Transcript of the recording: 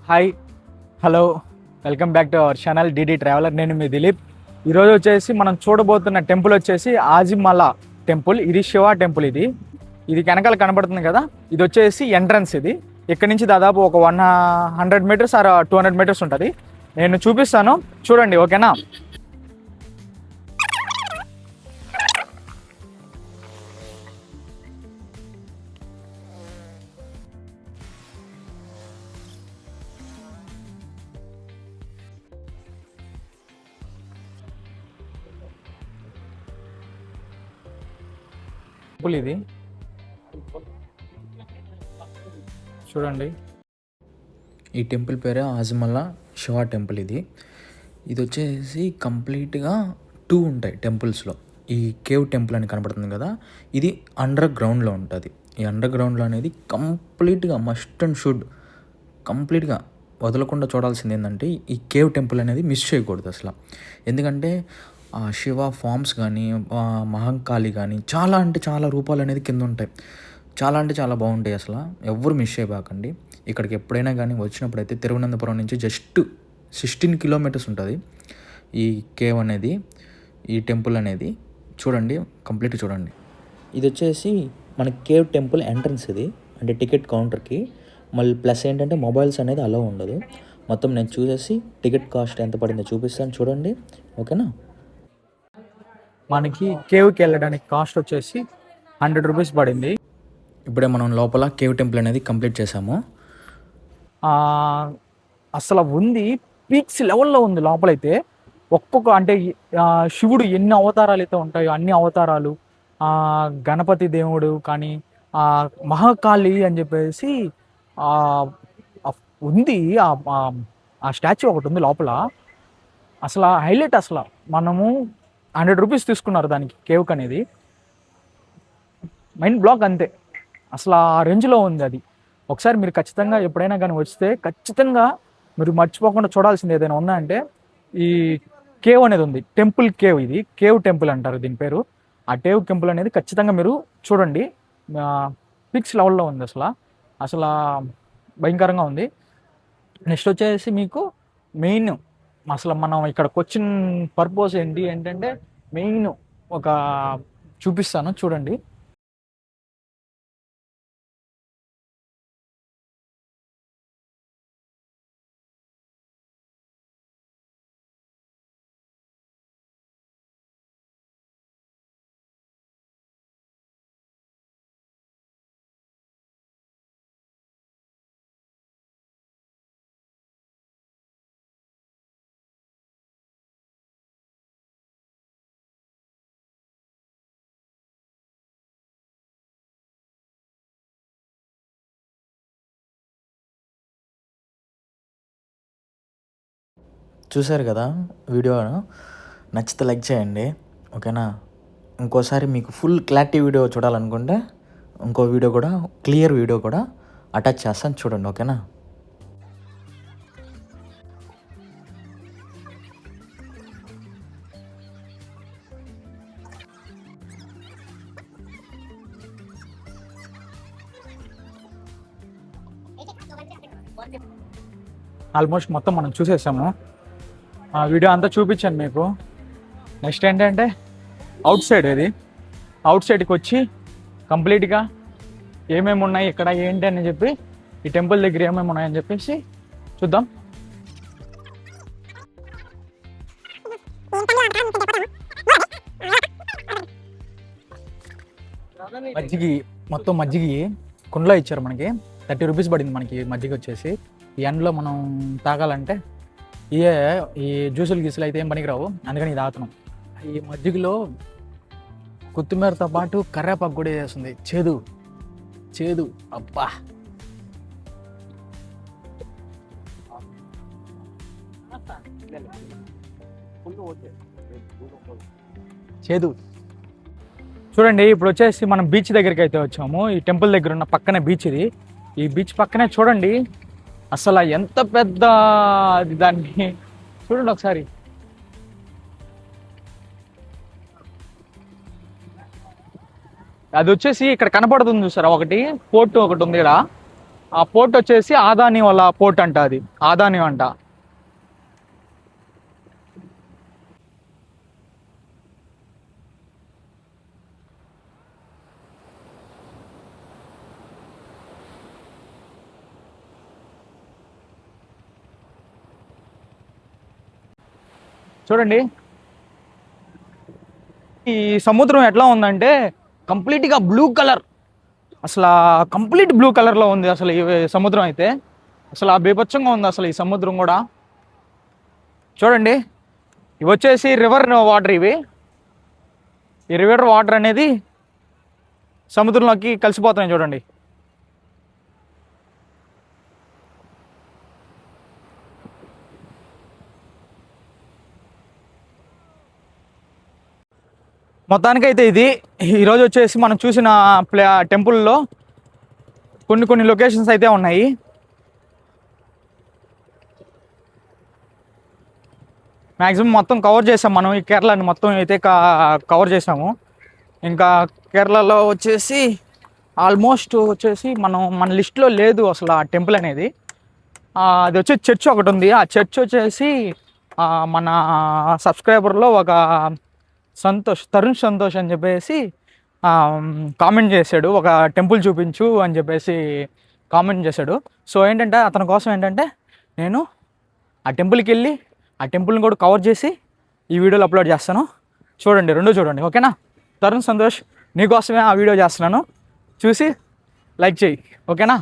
Hi, hello, welcome back to our channel DD traveller. నేను మీ దిలీప్. ఈరోజు వచ్చేసి మనం చూడబోతున్న టెంపుల్ వచ్చేసి ఆజిమల టెంపుల్. ఇది శివ టెంపుల్. ఇది వెనకాల కనబడుతుంది కదా, ఇది వచ్చేసి ఎంట్రన్స్. ఇది ఇక్కడ నుంచి దాదాపు ఒక 100 మీటర్స్ ఆర్ 200 మీటర్స్ ఉంటుంది. నేను చూపిస్తాను, చూడండి, ఓకేనా? టెంపుల్ ఇది చూడండి. ఈ టెంపుల్ పేరే ఆజిమల శివ టెంపుల్. ఇది వచ్చేసి కంప్లీట్గా 2 ఉంటాయి టెంపుల్స్లో. ఈ కేవ్ టెంపుల్ అని కనపడుతుంది కదా, ఇది అండర్ గ్రౌండ్లో ఉంటుంది. ఈ అండర్ గ్రౌండ్లో అనేది కంప్లీట్గా మస్ట్ అండ్ షుడ్ కంప్లీట్గా వదలకుండా చూడాల్సింది ఏంటంటే ఈ కేవ్ టెంపుల్ అనేది మిస్ చేయకూడదు అసలు. ఎందుకంటే శివ ఫామ్స్ కానీ మహంకాళి కానీ చాలా అంటే చాలా రూపాలు అనేది కింద ఉంటాయి. చాలా అంటే చాలా బాగుంటాయి. అసలు ఎవ్వరు మిస్ చేయబాకండి. ఇక్కడికి ఎప్పుడైనా కానీ వచ్చినప్పుడు అయితే తిరువనంతపురం నుంచి జస్ట్ 16 కిలోమీటర్స్ ఉంటుంది ఈ కేవ్ అనేది, ఈ టెంపుల్ అనేది. చూడండి, కంప్లీట్ చూడండి. ఇది వచ్చేసి మన కేవ్ టెంపుల్ ఎంట్రన్స్. ఇది అంటే టికెట్ కౌంటర్కి. మళ్ళీ ప్లస్ ఏంటంటే మొబైల్స్ అనేది అలో ఉండదు. మొత్తం నేను చూసేసి టికెట్ కాస్ట్ ఎంత పడిందో చూపిస్తాను, చూడండి, ఓకేనా? మనకి కేవ్కి వెళ్ళడానికి కాస్ట్ వచ్చేసి 100 రూపీస్ పడింది. ఇప్పుడే మనం లోపల కేవ్ టెంపుల్ అనేది కంప్లీట్ చేసాము. అసలు ఉంది, పీక్స్ లెవెల్లో ఉంది లోపలైతే. ఒక్కొక్క అంటే శివుడు ఎన్ని అవతారాలు అయితే ఉంటాయో అన్ని అవతారాలు, గణపతి దేవుడు కానీ, మహాకాళి అని చెప్పేసి ఉంది. ఆ స్టాచ్యూ ఒకటి ఉంది లోపల. అసలు హైలైట్. అసలు మనము 100 రూపీస్ తీసుకున్నారు దానికి, కేవ్కి అనేది. మైండ్ బ్లాక్ అంతే. అసలు ఆ రేంజ్లో ఉంది అది. ఒకసారి మీరు ఖచ్చితంగా ఎప్పుడైనా కానీ వస్తే ఖచ్చితంగా మీరు మర్చిపోకుండా చూడాల్సింది ఏదైనా ఉందా అంటే ఈ కేవ్ అనేది ఉంది. Temple cave. ఇది కేవ్ టెంపుల్ అంటారు దీని పేరు. ఆ కేవ్ టెంపుల్ అనేది ఖచ్చితంగా మీరు చూడండి. పిక్స్ లెవెల్లో ఉంది. అసలు భయంకరంగా ఉంది. నెక్స్ట్ వచ్చేసి మీకు మెయిన్ అసలు మనం ఇక్కడికి వచ్చిన పర్పస్ ఏంటంటే మెయిన్ ఒక చూపిస్తాను, చూడండి. చూశారు కదా వీడియో, నచ్చితే లైక్ చేయండి, ఓకేనా? ఇంకోసారి మీకు ఫుల్ క్లారిటీ వీడియో చూడాలనుకుంటే ఇంకో వీడియో కూడా, క్లియర్ వీడియో కూడా అటాచ్ చేస్తాను, చూడండి, ఓకేనా? ఆల్మోస్ట్ మొత్తం మనం చూసేసాము. ఆ వీడియో అంతా చూపించాను మీకు. నెక్స్ట్ ఏంటంటే అవుట్ సైడ్. ఇది అవుట్ సైడ్కి వచ్చి కంప్లీట్గా ఏమేమి ఉన్నాయి ఇక్కడ ఏంటి అని చెప్పి, ఈ టెంపుల్ దగ్గర ఏమేమి ఉన్నాయని చెప్పేసి చూద్దాం. మొత్తం మజ్జిగ కుండలో ఇచ్చారు మనకి. 30 రూపీస్ పడింది మనకి మజ్జిగ వచ్చేసి. ఈ ఎండలో మనం తాగాలంటే ఈ జ్యూసులు గీసులు అయితే ఏం పనికిరావు, అందుకని ఇది తాగుతున్నాం. ఈ మజ్జిగలో కొత్తిమీరతో పాటు కర్రేపాకు కూడా వేస్తుంది. చేదు అబ్బా. చేదు. చూడండి, ఇప్పుడు వచ్చేసి మనం బీచ్ దగ్గరికి అయితే వచ్చాము. ఈ టెంపుల్ దగ్గర ఉన్న పక్కనే బీచ్ ఇది. ఈ బీచ్ పక్కనే చూడండి అసలు ఎంత పెద్ద దాన్ని చూడండి ఒకసారి. అది వచ్చేసి ఇక్కడ కనపడుతుంది చూసారా, ఒకటి పోర్టు ఒకటి ఉంది ఇక్కడ. ఆ పోర్ట్ వచ్చేసి ఆదాని వాళ్ళ పోర్ట్ అంట, అది ఆదాని అంట. చూడండి ఈ సముద్రం ఎట్లా ఉందంటే కంప్లీట్గా బ్లూ కలర్, అసలు కంప్లీట్ బ్లూ కలర్లో ఉంది అసలు ఈ సముద్రం అయితే. అసలు ఆ బీభత్సంగా ఉంది అసలు ఈ సముద్రం కూడా. చూడండి ఇవి వచ్చేసి రివర్ వాటర్, ఇవి ఈ రివర్ వాటర్ అనేది సముద్రంలోకి కలిసిపోతున్నాయి చూడండి. మొత్తానికైతే ఇది ఈరోజు వచ్చేసి మనం చూసిన టెంపుల్లో కొన్ని లొకేషన్స్ అయితే ఉన్నాయి. మ్యాక్సిమం మొత్తం కవర్ చేసాం మనం, ఈ కేరళని మొత్తం అయితే కవర్ చేసాము. ఇంకా కేరళలో వచ్చేసి ఆల్మోస్ట్ వచ్చేసి మన లిస్ట్లో లేదు అసలు ఆ టెంపుల్ అనేది. అది వచ్చి చర్చ్ ఒకటి ఉంది. ఆ చర్చ్ వచ్చేసి మన సబ్స్క్రైబర్లో ఒక తరుణ్ సంతోష్ అని చెప్పేసి కామెంట్ చేశాడు, ఒక టెంపుల్ చూపించు అని చెప్పేసి కామెంట్ చేశాడు. సో ఏంటంటే అతని కోసం ఏంటంటే నేను ఆ టెంపుల్కి వెళ్ళి ఆ టెంపుల్ని కూడా కవర్ చేసి ఈ వీడియోలో అప్లోడ్ చేస్తాను. చూడండి, రెండూ చూడండి, ఓకేనా? తరుణ్ సంతోష్ నీకోసమే ఆ వీడియో చేస్తున్నాను, చూసి లైక్ చేయి, ఓకేనా?